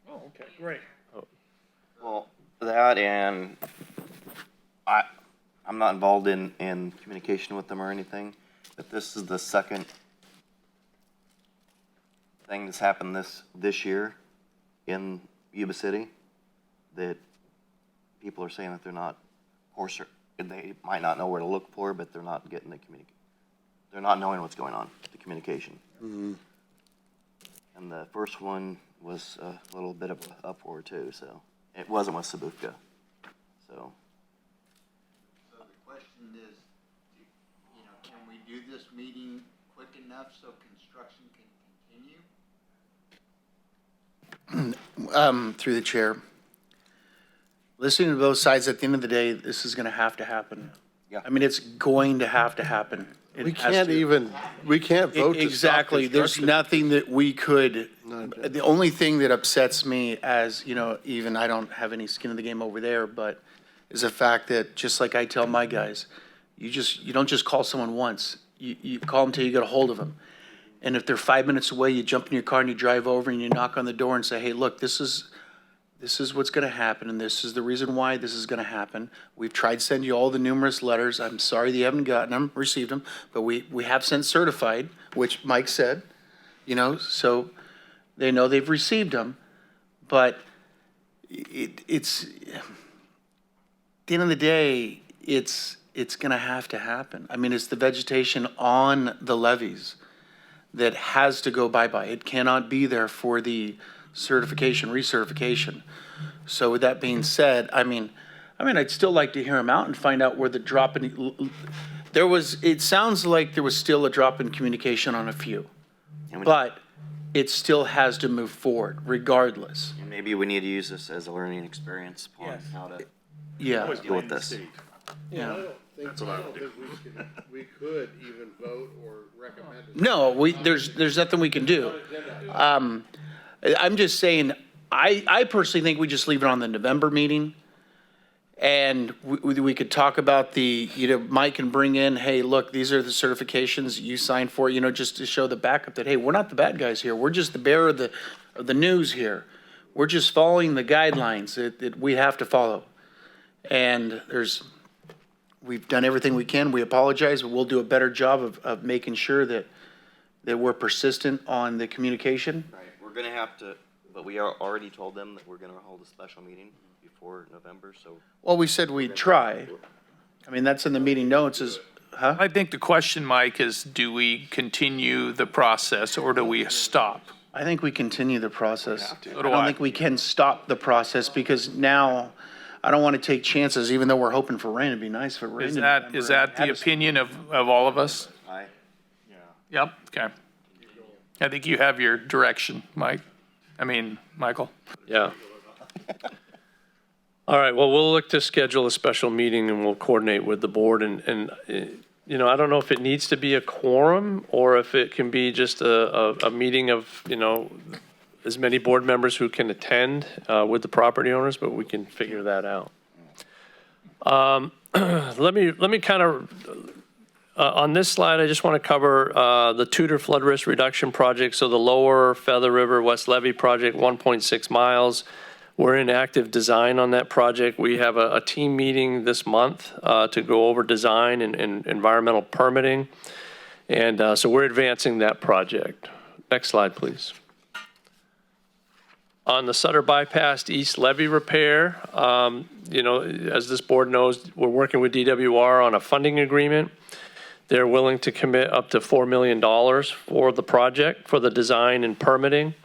Oh, okay, great. Well, that and I'm not involved in communication with them or anything, but this is the second thing that's happened this year in Yuba City that people are saying that they're not, or they might not know where to look for, but they're not getting they're not knowing what's going on, the communication. Mm-hmm. And the first one was a little bit of an uproar too, so it wasn't with Sbfca. So So the question is, you know, can we do this meeting quick enough so construction can continue? Through the chair. Listening to both sides, at the end of the day, this is going to happen. Yeah. I mean, it's going to happen. It We has can't to. we can't vote to stop Exactly. There's construction. nothing that we could, Not- the only thing that upsets me as, you know, even I don't have any skin in the game over there, but is the fact that, just like I tell my guys, you don't just call someone once. You call them till you get a hold of them. And if they're 5 minutes away, you jump in your car and you drive over and you knock on the door and say, hey, look, this is what's going to happen, and this is the reason why this is going to happen. We've tried to send you all the numerous letters. I'm sorry that you haven't gotten them, received them, but we have sent certified, which Mike said, you know, so they know they've received them. But it's, at the end of the day, it's going to happen. I mean, it's the vegetation on the levees that has to go bye-bye. It cannot be there for the certification, recertification. So with that being said, I mean, I'd still like to hear him out and find out where the drop in, it sounds like there was still a drop in communication on a few, but it still has to move forward regardless. and maybe we need to use this as a learning experience on how to Yeah, deal with this. yeah. That's what I don't think we could even vote or recommend it. No, there's nothing we can do. I'm just saying, I personally think we just leave it on the November meeting. And we could talk about Mike can bring in, hey, look, these are the certifications you signed for, you know, just to show the backup that, hey, we're not the bad guys here. We're just the bearer of the news here. We're just following the guidelines that we have to follow. And we've done everything we can. We apologize, but we'll do a better job of making sure that we're persistent on the communication. Right, we're gonna have to, but we already told them that we're gonna hold a special meeting before November, so. Well, we said we'd try. I mean, that's in the meeting notes huh? I think the question, Mike, is do we continue the process or do we stop? I think we continue the process. So I do don't I. think we can stop the process because now I don't want to take chances, even though we're hoping for rain. It'd be nice if it rained. Is that the opinion of all of us? Aye. Yep, okay. I think you have your direction, Michael. Yeah. All right, well, we'll look to schedule a special meeting and we'll coordinate with the board and you know, I don't know if it needs to be a quorum or if it can be just a meeting of, you know, as many board members who can attend with the property owners, but we can figure that out. Let me kind of, on this slide, I just want to cover the Tudor flood risk reduction project. So the lower Feather River West Levee project, 1.6 miles. We're in active design on that project. We have a team meeting this month to go over design and environmental permitting. And so we're advancing that project. Next slide, please. On the Sutter bypass East Levee repair, you know, as this board knows, we're working with DWR on a funding agreement. They're willing to commit up to $4 million for the project, for the design and permitting.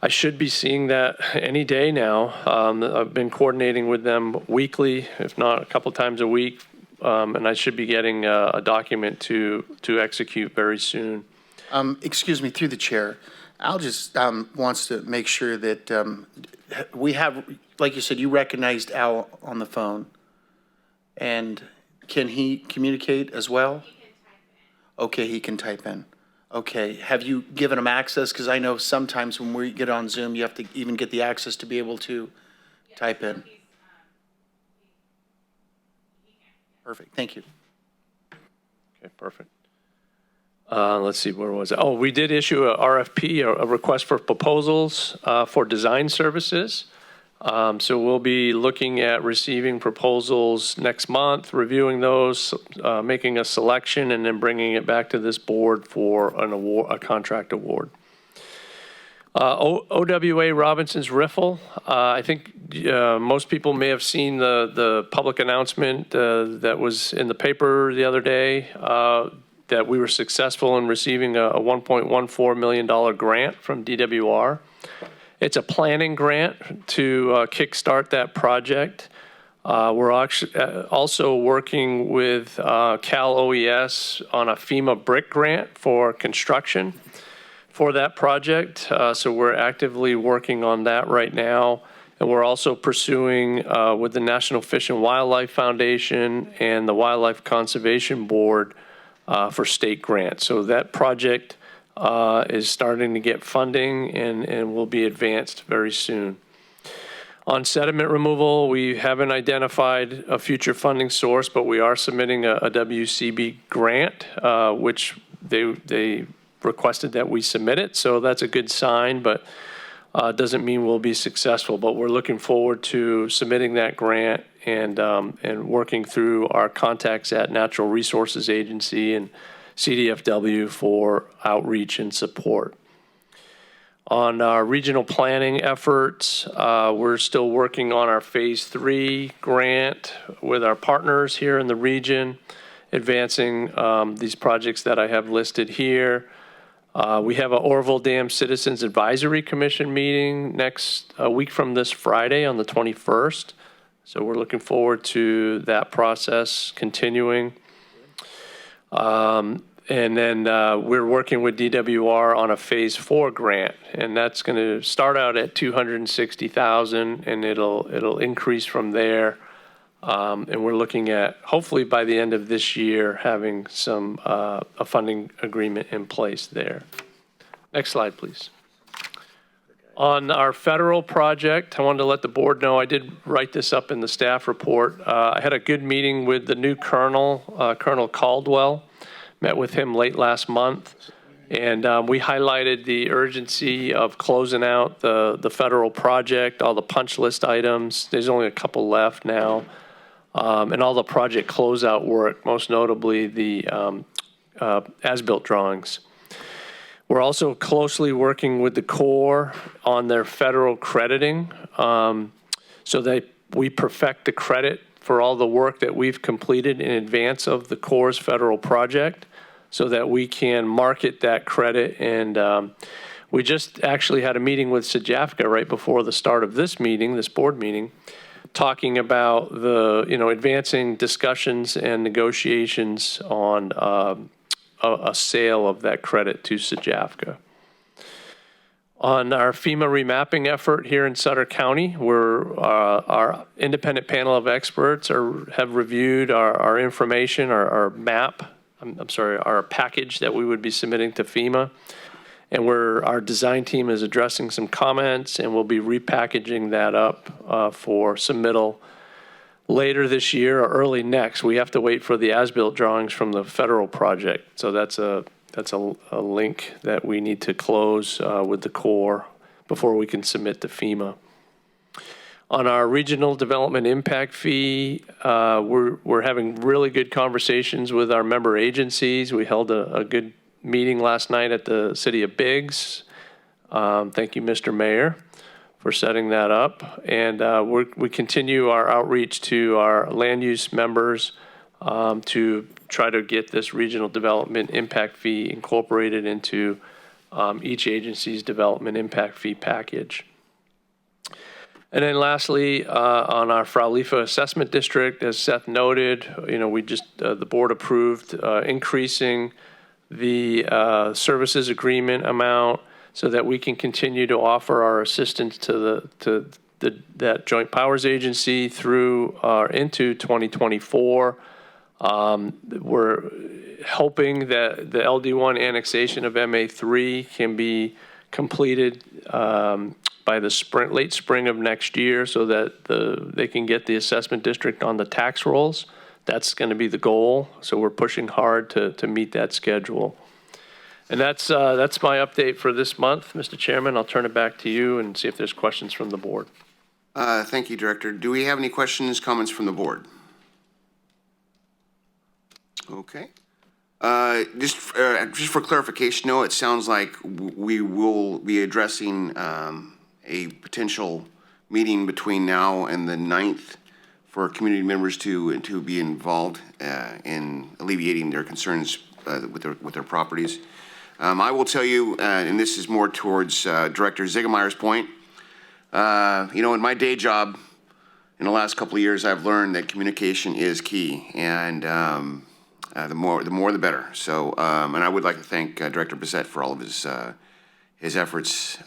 I should be seeing that any day now. I've been coordinating with them weekly, if not a couple times a week, and I should be getting a document to execute very soon. Excuse me, through the chair. Al just wants to make sure that we have, like you said, you recognized Al on the phone. And can he communicate as well? Okay, he can type in. Okay, have you given them access? Because I know sometimes when we get on Zoom, you have to even get the access to be able to type in. Perfect, thank you. Okay, perfect. Let's see, where was it? Oh, we did issue a RFP, a request for proposals for design services. So we'll be looking at receiving proposals next month, reviewing those, making a selection, and then bringing it back to this board for an award, a contract award. OWA Robinson's Riffle. I think most people may have seen the public announcement that was in the paper the other day that we were successful in receiving a $1.14 million grant from DWR. It's a planning grant to kickstart that project. We're actually also working with Cal OES on a FEMA brick grant for construction for that project. So we're actively working on that right now. And we're also pursuing with the National Fish and Wildlife Foundation and the Wildlife Conservation Board for state grants. So that project is starting to get funding and will be advanced very soon. On sediment removal, we haven't identified a future funding source, but we are submitting a WCB grant, which they requested that we submit it. So that's a good sign, but doesn't mean we'll be successful. But we're looking forward to submitting that grant and working through our contacts at Natural Resources Agency and CDFW for outreach and support. On our regional planning efforts, we're still working on our Phase 3 grant with our partners here in the region, advancing these projects that I have listed here. We have an Orville Dam Citizens Advisory Commission meeting next week from this Friday on the 21st. So we're looking forward to that process continuing. And then we're working with DWR on a Phase 4 grant, and that's going to start out at $260,000, and it'll increase from there. And we're looking at hopefully by the end of this year having some a funding agreement in place there. Next slide, please. On our federal project, I wanted to let the board know I did write this up in the staff report. I had a good meeting with the new colonel, Colonel Caldwell. Met with him late last month, and we highlighted the urgency of closing out the federal project, all the punch list items. There's only a couple left now, and all the project closeout work, most notably the as-built drawings. We're also closely working with the Corps on their federal crediting, so that we perfect the credit for all the work that we've completed in advance of the Corps' federal project, so that we can market that credit. And we just actually had a meeting with Sbfca right before the start of this meeting, this board meeting, talking about the, advancing discussions and negotiations on a sale of that credit to Sbfca. On our FEMA remapping effort here in Sutter County, our independent panel of experts have reviewed our information, our map, our package that we would be submitting to FEMA. And our design team is addressing some comments, and we'll be repackaging that up for submittal later this year or early next. We have to wait for the as-built drawings from the federal project. So that's a link that we need to close with the Corps before we can submit to FEMA. On our regional development impact fee, we're having really good conversations with our member agencies. We held a good meeting last night at the City of Biggs. Thank you, Mr. Mayor, for setting that up. And we continue our outreach to our land use members to try to get this regional development impact fee incorporated into each agency's development impact fee package. And then lastly, on our Fraulifa Assessment District, as Seth noted, we just, the board approved increasing the services agreement amount so that we can continue to offer our assistance to that Joint Powers Agency through into 2024. We're hoping that the LD1 annexation of MA3 can be completed by the late spring of next year so that they can get the assessment district on the tax rolls. That's going to be the goal. So we're pushing hard to meet that schedule. And that's my update for this month, Mr. Chairman. I'll turn it back to you and see if there's questions from the board. Thank you, Director. Do we have any questions, comments from the board? Okay. Just for clarification, though, it sounds like we will be addressing a potential meeting between now and the 9th for community members to be involved in alleviating their concerns with their properties. I will tell you, and this is more towards Director Ziegemeyer's point, in my day job in the last couple of years, I've learned that communication is key, and the more the better. So, and I would like to thank Director Bissett for all of his efforts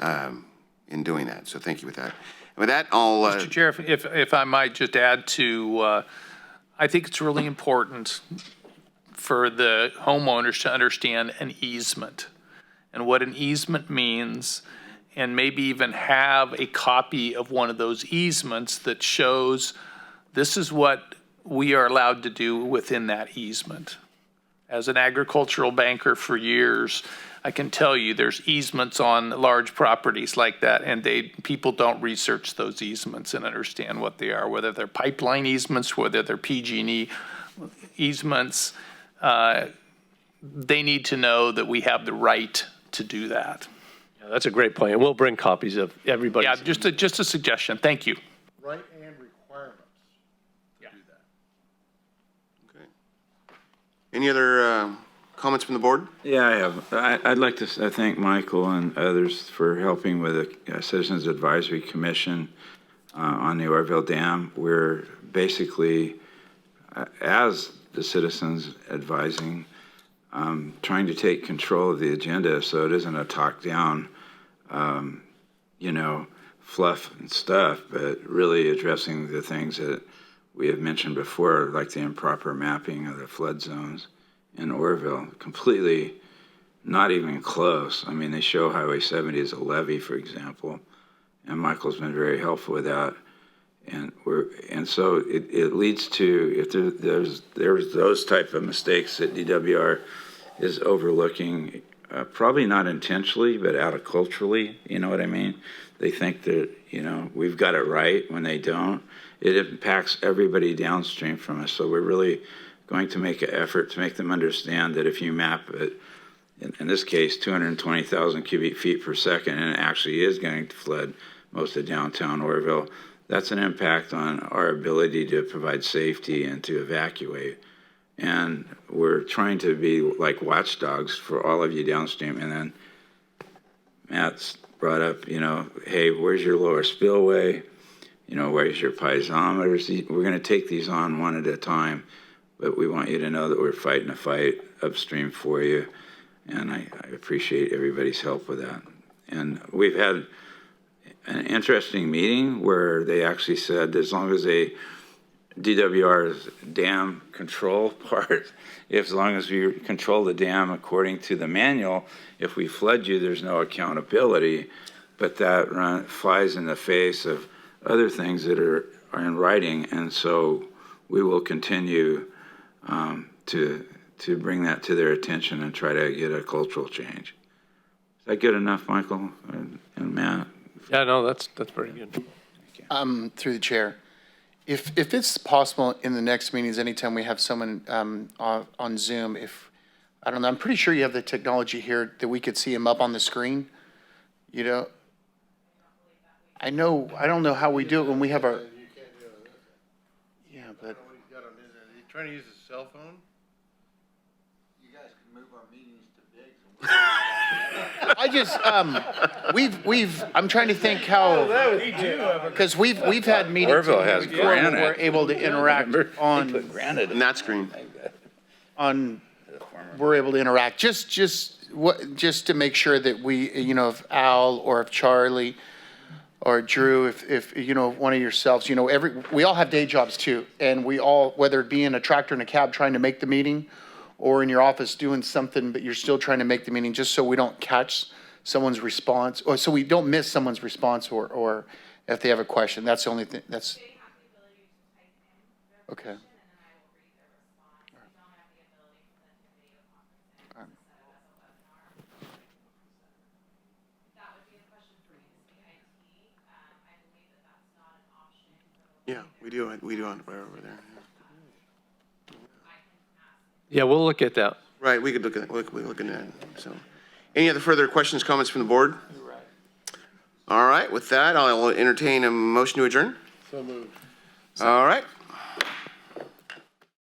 in doing that. So thank you with that. And with that, I'll... Mr. Chair, if I might just add to, I think it's really important for the homeowners to understand an easement and what an easement means, and maybe even have a copy of one of those easements that shows this is what we are allowed to do within that easement. As an agricultural banker for years, I can tell you there's easements on large properties like that, and people don't research those easements and understand what they are, whether they're pipeline easements, whether they're PG&E easements. They need to know that we have the right to do that. Yeah, that's a great point. And we'll bring copies of everybody's. Yeah, just a suggestion. Thank you. Right and requirements to do that. Okay. Any other comments from the board? Yeah, I have. I'd like to thank Michael and others for helping with the Citizens Advisory Commission on the Orville Dam. We're basically, as the citizens advising, trying to take control of the agenda so it isn't a talk-down, fluff and stuff, but really addressing the things that we have mentioned before, like the improper mapping of the flood zones in Orville. Completely not even close. I mean, they show Highway 70 as a levee, for example, and Michael's been very helpful with that. And so it leads to, if there's those type of mistakes that DWR is overlooking, probably not intentionally, but out of culturally, you know what I mean? They think that, we've got it right when they don't. It impacts everybody downstream from us. So we're really going to make an effort to make them understand that if you map it, in this case, 220,000 cubic feet per second, and it actually is going to flood most of downtown Orville, that's an impact on our ability to provide safety and to evacuate. And we're trying to be like watchdogs for all of you downstream. And then Matt's brought up, hey, where's your lower spillway? Where's your piezometers? We're going to take these on one at a time, but we want you to know that we're fighting a fight upstream for you. And I appreciate everybody's help with that. And we've had an interesting meeting where they actually said as long as DWR's dam control part, as long as we control the dam according to the manual, if we flood you, there's no accountability. But that flies in the face of other things that are in writing, and so we will continue to bring that to their attention and try to get a cultural change. Is that good enough, Michael and Matt? Yeah, no, that's very good. Through the chair, if it's possible in the next meetings, anytime we have someone on Zoom, I don't know, I'm pretty sure you have the technology here that we could see him up on the screen. I don't know how we do it when we have our. You can't do it. Yeah, I but don't know what he's got on his end. Is he trying to use his cell phone? You guys can move our meetings to big. I just I'm trying to think how, because we've had meetings Orville has before where granite. we're able to interact on In that screen. we're able to interact just to make sure that we, if Al or if Charlie or Drew, if, you know, one of yourselves, you know, we all have day jobs too. And we all, whether it be in a tractor and a cab trying to make the meeting, or in your office doing something, but you're still trying to make the meeting, just so we don't catch someone's response, or so we don't miss someone's response, or if they have a question. That's the only thing, that's. Okay. Yeah, we do on right over there. Yeah, we'll look at that. Right, we could look at, we're looking at it, so. Any other further questions, comments from the board? All right, with that, I'll entertain a motion to adjourn. So moved. All right,